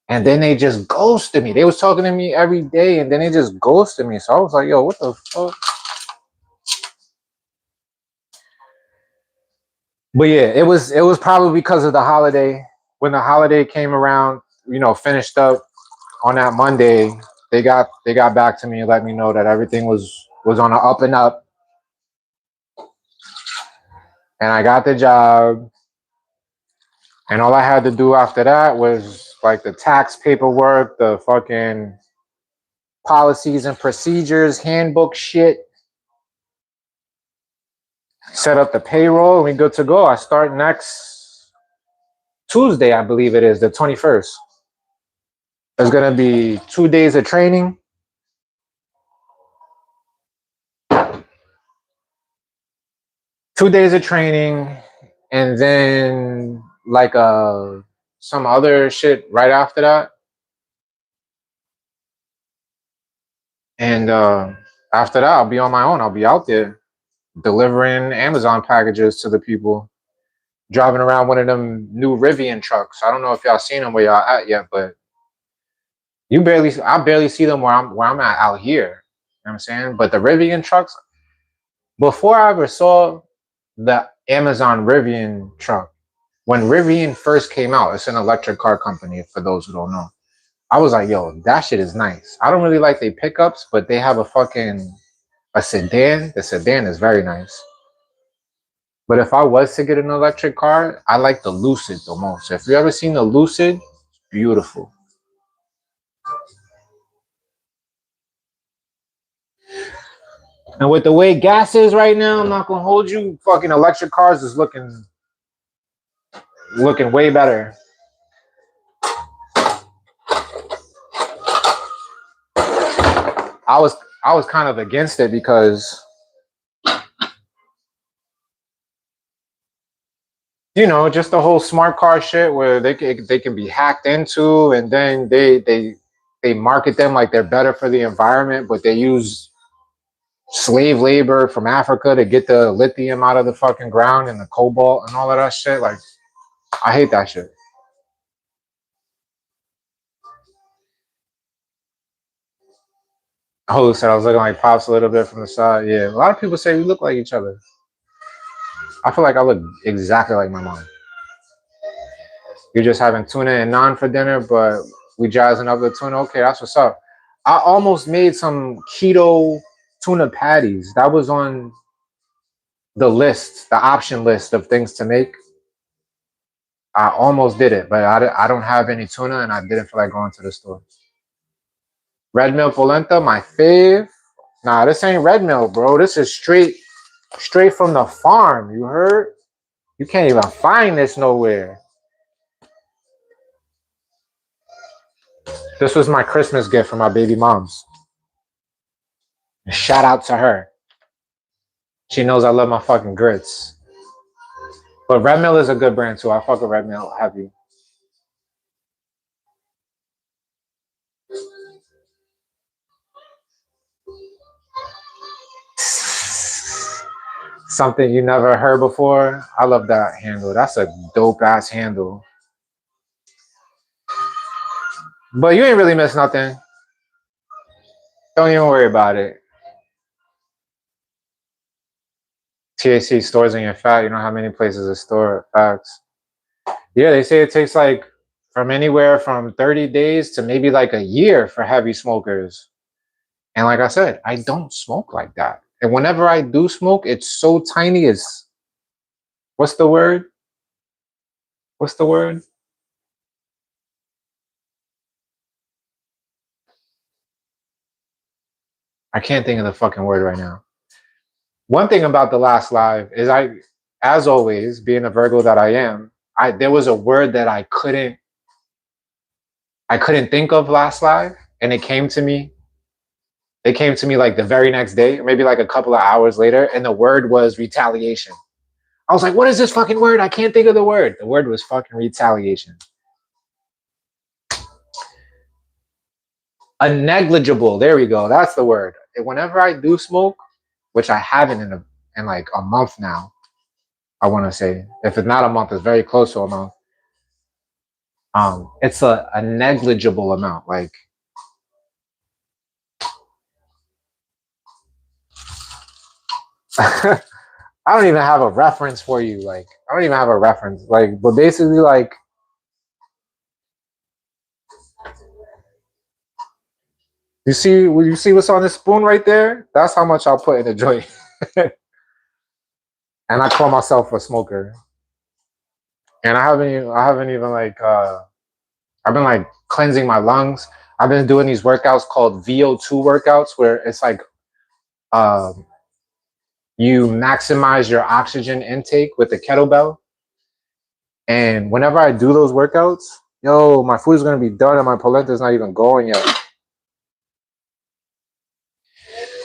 Speaker 1: And then they just ghosted me. They was talking to me every day and then they just ghosted me. So I was like, yo, what the fuck? But yeah, it was probably because of the holiday. When the holiday came around, finished up on that Monday, they got back to me and let me know that everything was on an up and up. And I got the job. And all I had to do after that was like the tax paperwork, the fucking policies and procedures, handbook shit, set up the payroll, and we good to go. I start next Tuesday, I believe it is, the 21st. There's gonna be 2 days of training. 2 days of training, and then like some other shit right after that. And after that, I'll be on my own. I'll be out there delivering Amazon packages to the people, driving around one of them new Rivian trucks. I don't know if y'all seen them where y'all at yet, but I barely see them where I'm at out here. You know what I'm saying? But the Rivian trucks, before I ever saw the Amazon Rivian truck. When Rivian first came out, it's an electric car company, for those who don't know. I was like, yo, that shit is nice. I don't really like their pickups, but they have a sedan. The sedan is very nice. But if I was to get an electric car, I like the Lucid the most. If you ever seen the Lucid, it's beautiful. And with the way gas is right now, I'm not gonna hold you. Fucking electric cars is looking way better. I was I was kind of against it because just the whole smart car shit where they can be hacked into, and then they market them like they're better for the environment, but they use slave labor from Africa to get the lithium out of the fucking ground and the cobalt and all of that shit. Like, I hate that shit. Oh, said I was looking like Pops a little bit from the side. Yeah, a lot of people say we look like each other. I feel like I look exactly like my mom. You're just having tuna and naan for dinner, but we jazzing up the tuna. Okay, that's what's up. I almost made some keto tuna patties. That was on the option list of things to make. I almost did it, but I don't have any tuna, and I didn't feel like going to the store. Red milk polenta, my fave. Nah, this ain't red milk, bro. This is straight from the farm. You heard? You can't even find this nowhere. This was my Christmas gift from my baby moms. Shout out to her. She knows I love my fucking grits. But Red Mill is a good brand too. I fuck with Red Mill heavy. Something you never heard before. I love that handle. That's a dope ass handle. But you ain't really miss nothing. Don't even worry about it. THC stores in your fat. You know how many places to store facts. Yeah, they say it takes like from anywhere from 30 days to maybe like a year for heavy smokers. And like I said, I don't smoke like that. And whenever I do smoke, it's so tiny. It's what's the word? What's the word? I can't think of the fucking word right now. One thing about the last live is as always, being a Virgo that I am, there was a word that I couldn't think of last live, and it came to me. It came to me like the very next day, or maybe like a couple of hours later, and the word was retaliation. I was like, what is this fucking word? I can't think of the word. The word was fucking retaliation. A negligible. There we go. That's the word. Whenever I do smoke, which I haven't in like a month now, I want to say. If it's not a month, it's very close to a month. It's a negligible amount. Like I don't even have a reference for you. Like I don't even have a reference. Like, but basically, like you see what's on this spoon right there? That's how much I'll put in a joint. And I call myself a smoker. And I haven't even like I've been like cleansing my lungs. I've been doing these workouts called VO2 workouts where it's like um you maximize your oxygen intake with the kettlebell. And whenever I do those workouts, yo, my food is gonna be done and my polenta is not even going yet.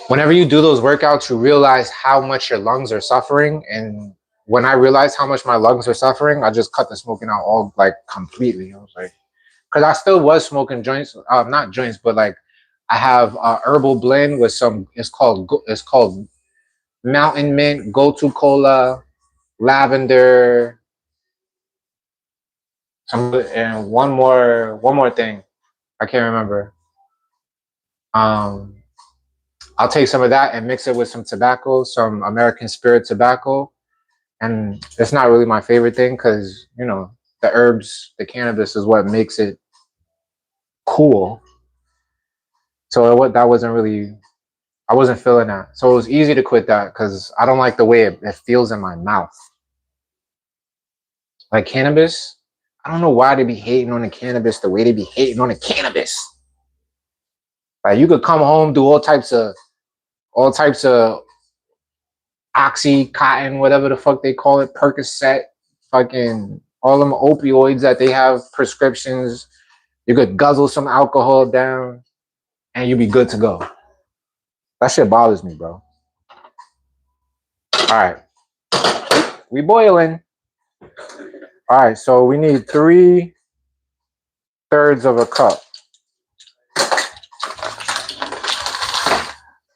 Speaker 1: Whenever you do those workouts, you realize how much your lungs are suffering. And when I realized how much my lungs are suffering, I just cut the smoking out all like completely. I was like, because I still was smoking joints, not joints, but like I have a herbal blend with some. It's called Mountain Mint, Go To Cola, lavender, and one more thing. I can't remember. Um, I'll take some of that and mix it with some tobacco, some American Spirit tobacco, and it's not really my favorite thing because you know the herbs, the cannabis is what makes it cool. So what that wasn't really, I wasn't feeling that. So it was easy to quit that because I don't like the way it feels in my mouth. Like cannabis, I don't know why they be hating on the cannabis the way they be hating on the cannabis. Like you could come home, do all types of oxy, cotton, whatever the fuck they call it, Percocet, fucking all them opioids that they have prescriptions. You could guzzle some alcohol down and you be good to go. That shit bothers me, bro. All right, we boiling. All right, so we need 3/3 of a cup.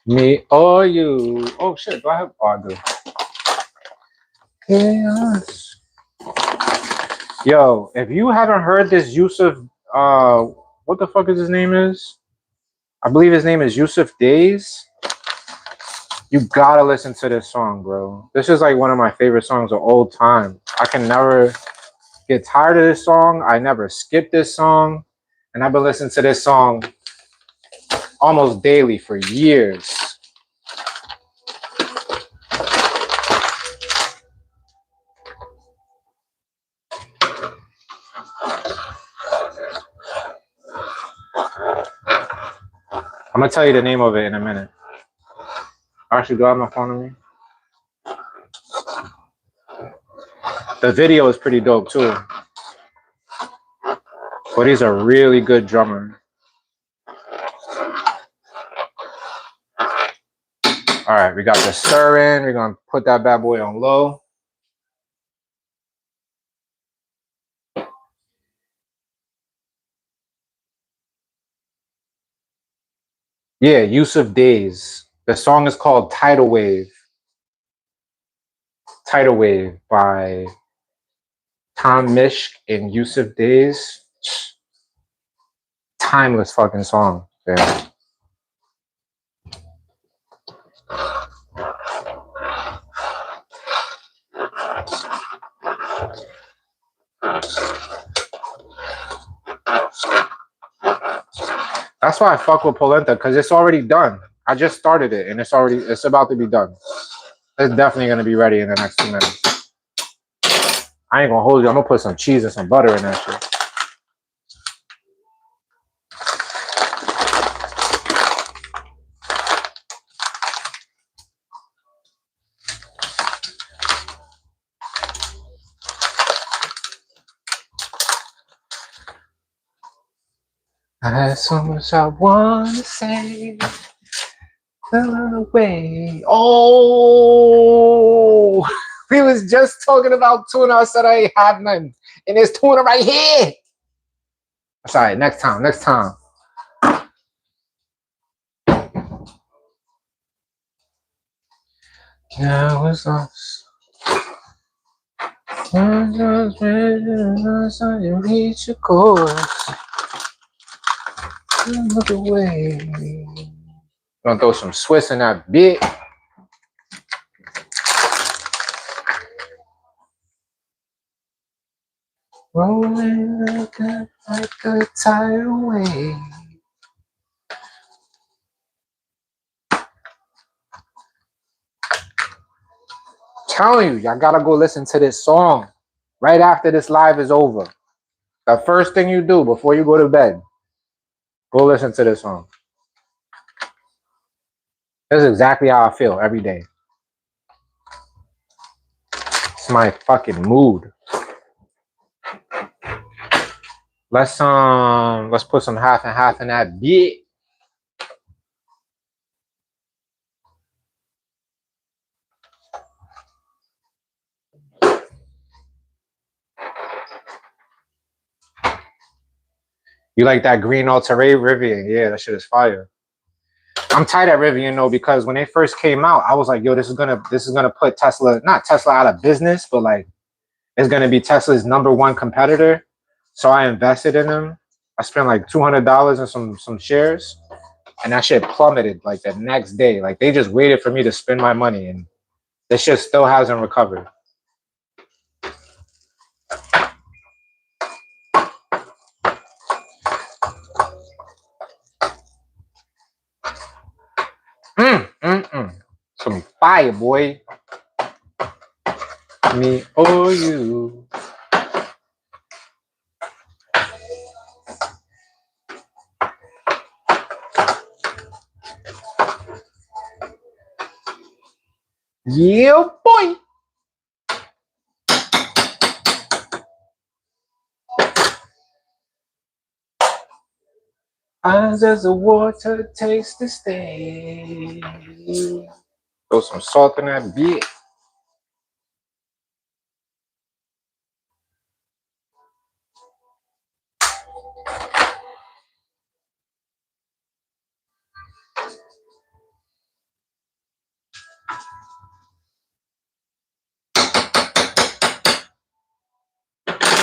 Speaker 1: Me or you? Oh shit, do I have? Oh, I do. Chaos. Yo, if you haven't heard this Yusuf, what the fuck is his name is? I believe his name is Yusuf Days. You gotta listen to this song, bro. This is like one of my favorite songs of all time. I can never get tired of this song. I never skip this song. And I've been listening to this song almost daily for years. I'm gonna tell you the name of it in a minute. Actually, do I have my phone on me? The video is pretty dope too. But he's a really good drummer. All right, we got the stir in. We're gonna put that bad boy on low. Yeah, Yusuf Days. The song is called Tidal Wave. Tidal Wave by Tom Mishk and Yusuf Days. Timeless fucking song. Yeah. That's why I fuck with polenta because it's already done. I just started it and it's about to be done. It's definitely gonna be ready in the next 2 minutes. I ain't gonna hold you. I'm gonna put some cheese and some butter in that shit. I had so much I wanna say. Away. Oh, we was just talking about tuna. I said I ain't had none, and there's tuna right here. Sorry, next time. Now it's us. You reach your course. Look away. Gonna throw some Swiss in that bit. Rolling like a tidal wave. Telling you, y'all gotta go listen to this song right after this live is over. The first thing you do before you go to bed, go listen to this song. This is exactly how I feel every day. It's my fucking mood. Let's put some half and half in that bit. You like that green Altair Rivian? Yeah, that shit is fire. I'm tight at Rivian though because when they first came out, I was like, yo, this is gonna put Tesla, not Tesla out of business, but like it's gonna be Tesla's #1 competitor. So I invested in them. I spent like $200 on some shares, and that shit plummeted like the next day. Like they just waited for me to spend my money, and this shit still hasn't recovered. some fire, boy. Me or you. Yeah, boy. Eyes as the water takes the stay. Throw some salt in that beer.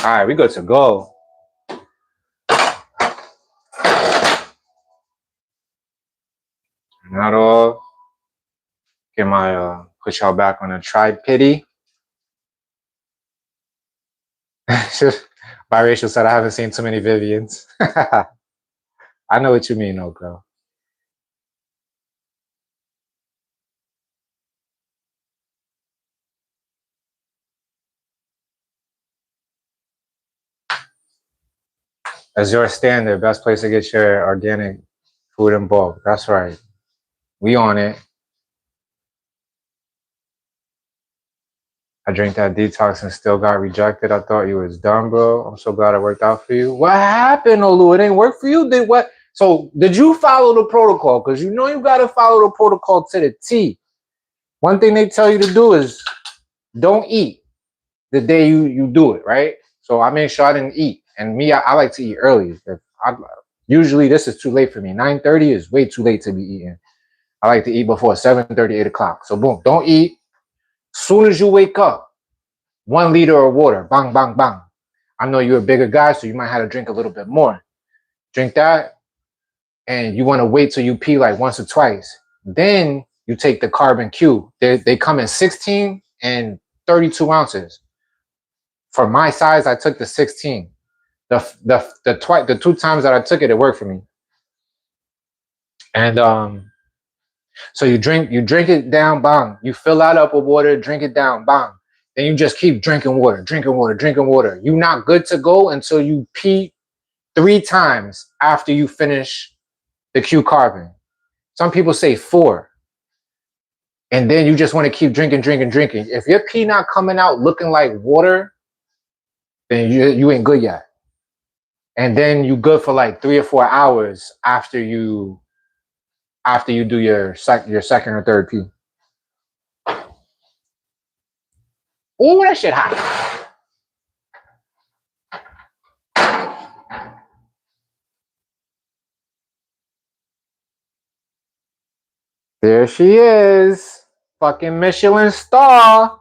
Speaker 1: All right, we good to go. Not all. Get my put y'all back on a tri-pity. Biracial said I haven't seen too many Vivians. I know what you mean, though, girl. As your standard, best place to get your organic food in bulk. That's right. We on it. I drank that detox and still got rejected. I thought you was dumb, bro. I'm so glad it worked out for you. What happened, Olu? It ain't work for you? Did what? So did you follow the protocol? Because you know you gotta follow the protocol to the T. One thing they tell you to do is don't eat the day you do it, right? So I made sure I didn't eat. And me, I like to eat early. Usually this is too late for me. 9:30 is way too late to be eating. I like to eat before 7:30, 8 o'clock. So boom, don't eat. Soon as you wake up, 1 liter of water, bang, bang, bang. I know you're a bigger guy, so you might have to drink a little bit more. Drink that, and you want to wait till you pee like once or twice. Then you take the carbon Q. They come in 16 and 32 ounces. For my size, I took the 16. The 2 times that I took it, it worked for me. And so you drink it down, bang. You fill that up with water, drink it down, bang. Then you just keep drinking water, drinking water, drinking water. You're not good to go until you pee 3 times after you finish the Q carbon. Some people say 4. And then you just want to keep drinking, drinking, drinking. If your pee not coming out looking like water, then you ain't good yet. And then you good for like 3 or 4 hours after you do your second or third pee. Oh, that shit hot. There she is. Fucking Michelin star.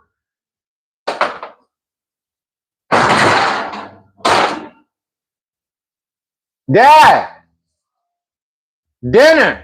Speaker 1: Dad. Dinner.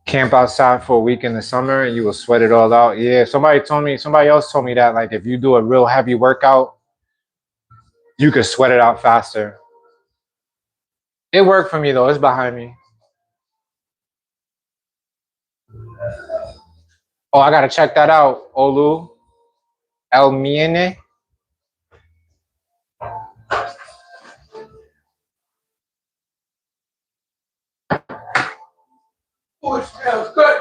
Speaker 1: Camp outside for a week in the summer and you will sweat it all out. Yeah, somebody else told me that like if you do a real heavy workout, you could sweat it out faster. It worked for me though. It's behind me. Oh, I gotta check that out. Olu. El Miene. Oh, it smells good.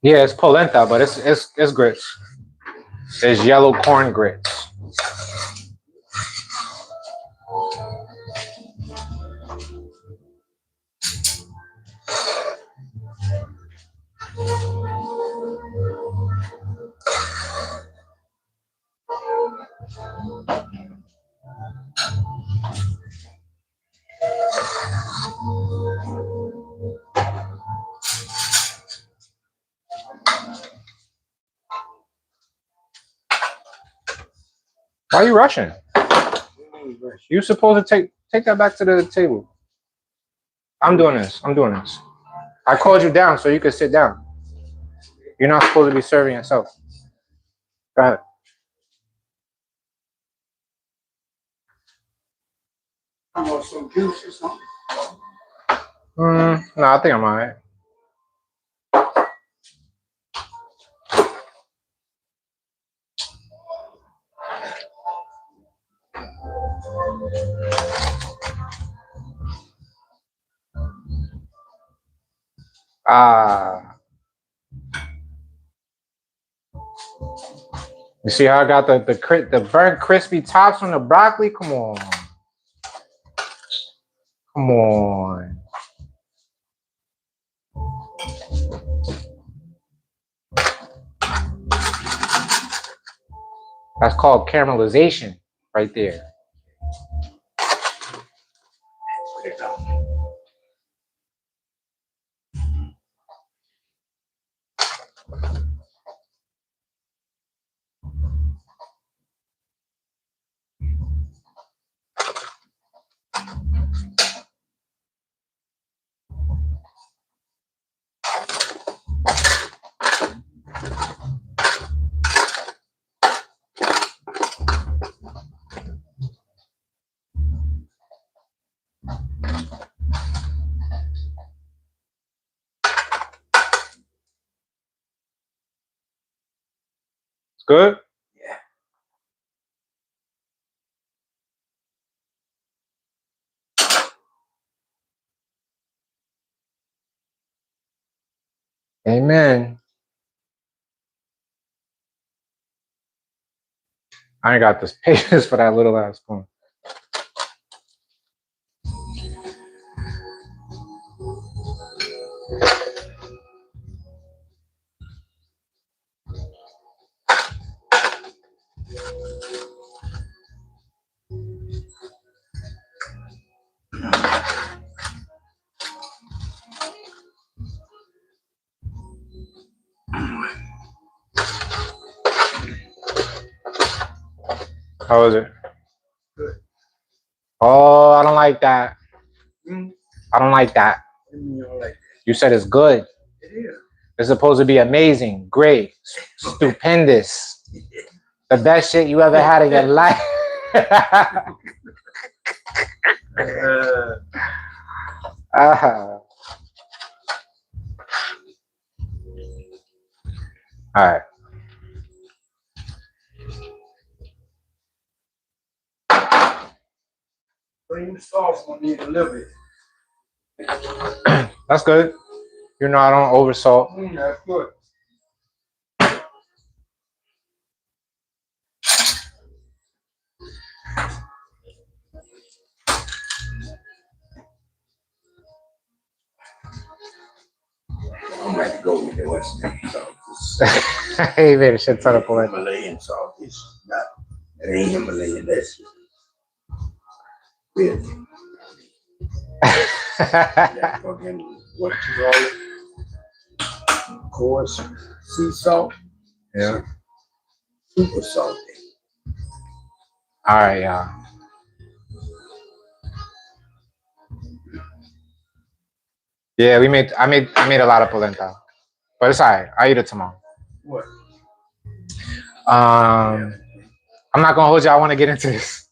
Speaker 1: Yeah, it's polenta, but it's grits. There's yellow corn grits. Why are you rushing? You're supposed to take that back to the table. I'm doing this. I called you down so you could sit down. You're not supposed to be serving yourself. Go ahead.
Speaker 2: I want some juice or something.
Speaker 1: No, I think I'm all right. You see how I got the burnt crispy tops on the broccoli? Come on. Come on. That's called caramelization right there. Good? Yeah. Amen. I ain't got this patience for that little ass spoon. How is it?
Speaker 2: Good.
Speaker 1: Oh, I don't like that.
Speaker 2: Mm.
Speaker 1: I don't like that.
Speaker 2: You don't like that?
Speaker 1: You said it's good.
Speaker 2: It is.
Speaker 1: It's supposed to be amazing, great, stupendous. The best shit you ever had in your life. All right.
Speaker 2: Cream sauce on need a little bit.
Speaker 1: That's good. You know I don't over salt.
Speaker 2: That's good. I'm going to go with the Western sauce.
Speaker 1: He made a shit ton of polenta.
Speaker 2: Himalayan sauce. It's not. It ain't Himalayan. That's really. That fucking what you call it? Of course, sea salt.
Speaker 1: Yeah.
Speaker 2: Super salty.
Speaker 1: All right, y'all. Yeah, I made a lot of polenta, but it's alright. I eat it tomorrow.
Speaker 2: What?
Speaker 1: I'm not gonna hold you. I want to get into this.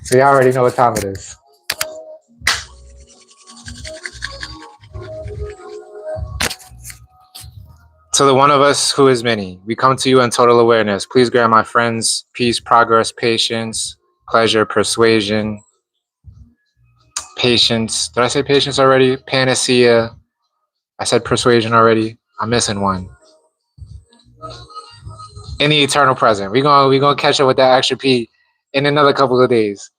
Speaker 1: So you already know what time it is. To the one of us who is many, we come to you in total awareness. Please grant my friends peace, progress, patience, pleasure, persuasion, patience. Did I say patience already? Panacea. I said persuasion already. I'm missing one. Any eternal present. We gonna catch up with that extra P in another couple of days.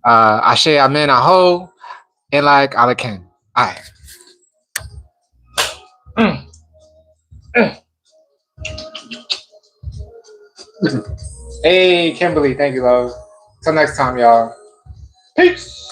Speaker 1: Ashe Amen Aho and like Alaken. Alright. Hey Kimberly, thank you, love. Till next time, y'all. Peace.